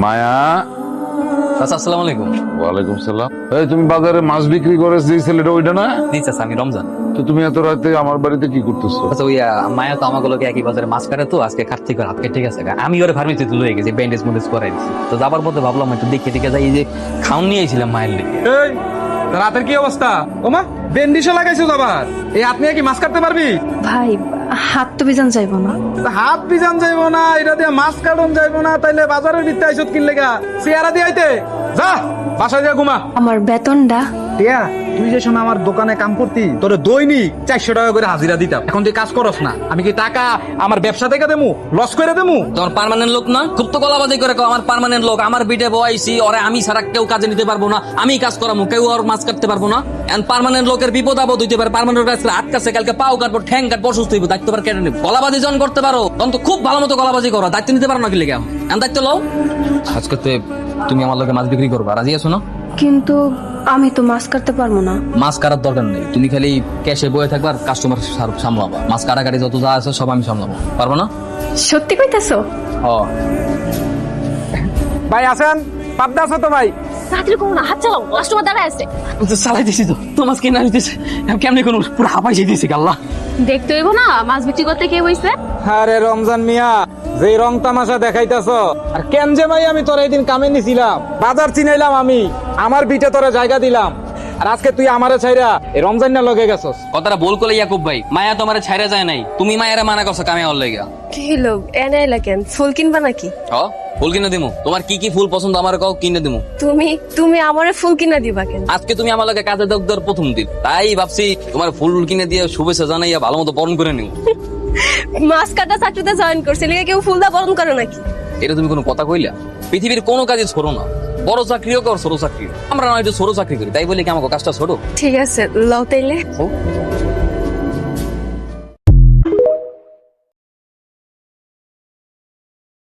মায়া। চাচা আসসালামু আলাইকুম। ওয়ালাইকুম সালাম। এই তুমি বাজারে মাছ বিক্রি করে যে ছেলেটা ওইটা না? জি চাচা, আমি রমজান। তো তুমি এত রাতে আমার বাড়িতে কি করতেছো? আচ্ছা ওই মায়া তো আমাকে একই বাজারে মাছ কাটে, তো আজকে কাটতে করে হাত কেটে গেছে। আমি ওর ফার্মেসিতে লয়ে গেছি, ব্যান্ডেজ মন্ডেজ করাই দিছি। তো যাবার পথে ভাবলাম একটু দেখে দেখে যাই, এই যে খাউন নিয়ে আইছিলাম মায়ের লেগে। এই রাতের কি অবস্থা? ওমা বেন্ডিশে লাগাইছো আবার। এই আপনি কি মাছ কাটতে পারবি? ভাই হাত তো বিজান যাইবো না। হাত বিজান যাইবো না, এটা দিয়ে মাছ কাটন যাইবো না, তাইলে বাজারের ভিতরে আইছত কিনলে গা চেয়ারা দিয়ে আইতে যা, বাসায় যা ঘুমা। আমার বেতনটা টিয়া, তুই যে শোনা আমার দোকানে কাম করতি, তোর দৈনিক 400 টাকা করে হাজিরা দিতাম। এখন তুই কাজ করস না, আমি কি টাকা আমার ব্যবসা থেকে দেমু, লস করে দেমু? তোমার পার্মানেন্ট লোক না, খুব তো গলাবাজি করে কও আমার পার্মানেন্ট লোক। আমার বিটে বয়সী, ওরে আমি ছাড়া কেউ কাজে নিতে পারবো না, আমি কাজ করামু, কেউ আর মাছ কাটতে পারবো না। এন্ড পার্মানেন্ট লোকের বিপদ আপদ হইতে পারে। পার্মানেন্ট কাজ আটকাছে, কালকে পাও কাটবো, ঠ্যাং কাটবো, অসুস্থ হইব, দায়িত্ব পার কেটে নেব। গলাবাজি যখন করতে পারো তখন তো খুব ভালো মতো গলাবাজি করো, দায়িত্ব নিতে পারো না কি লেগে? এন্ড দায়িত্ব লও। আজকে তুমি আমার লোকে মাছ বিক্রি করবা, রাজি আছো না? কিন্তু আমি তো মাছ কাটতে পারবো না। মাছ কাটার দরকার নেই, তুমি খালি ক্যাশে বয়ে থাকবা, কাস্টমার সামলাবা। মাছ কাটাকাটি যত যা আছে সব আমি সামলাবো, পারবো না? সত্যি কইতাছো? ভাই আছেন? পাবদা আছে তো ভাই? তাড়াতাড়ি করো না, হাত চালাও, কাস্টমার দাঁড়ায় আছে। চালাই দিছি তো, তোমার কিনা দিতেছে কেমনি কোন পুরো হাঁপাই দিয়েছি আল্লাহ। দেখতে হইব না মাছ বিক্রি করতে কে বইছে? আরে রমজান মিয়া, যে রং তামাশা দেখাইতাছ, আর কেন যে ভাই আমি তোর এইদিন কামে নিছিলাম, বাজার চিনাইলাম আমি, আমার বিটে তোরে জায়গা দিলাম, আর আজকে তুই আমারে ছাইরা এই রমজান না লগে গেছস। কথাটা বল করলে ইয়াকুব ভাই, মায়া তোমারে ছাইরা যায় নাই, তুমি মায়েরা মানা করছো কামে হল লেগা। কি লোক এনে কেন? ফুল কিনবা নাকি? ফুল কিনে দিমু। তোমার কি কি ফুল পছন্দ আমার কাও কিনে দিমু। তুমি আমারে ফুল কিনা দিবা কেন? আজকে তুমি আমার লগে কাজে দগ্ধর প্রথম দিন, তাই ভাবছি তোমার ফুল কিনে দিয়ে শুভেচ্ছা জানাইয়া ভালো মতো বরণ করে নিও। মাছ কাটা চাকরিতে জয়েন করছে, লিগে কেউ ফুল দা বরণ করে নাকি? এটা তুমি কোনো কথা কইলা? পৃথিবীর কোনো কাজে ছোট না, বড় চাকরিও কর, ছোট চাকরি। আমরা না একটু ছোট চাকরি করি, তাই বলে কি আমাকে কাজটা ছোট? ঠিক আছে লও তাইলে। ও,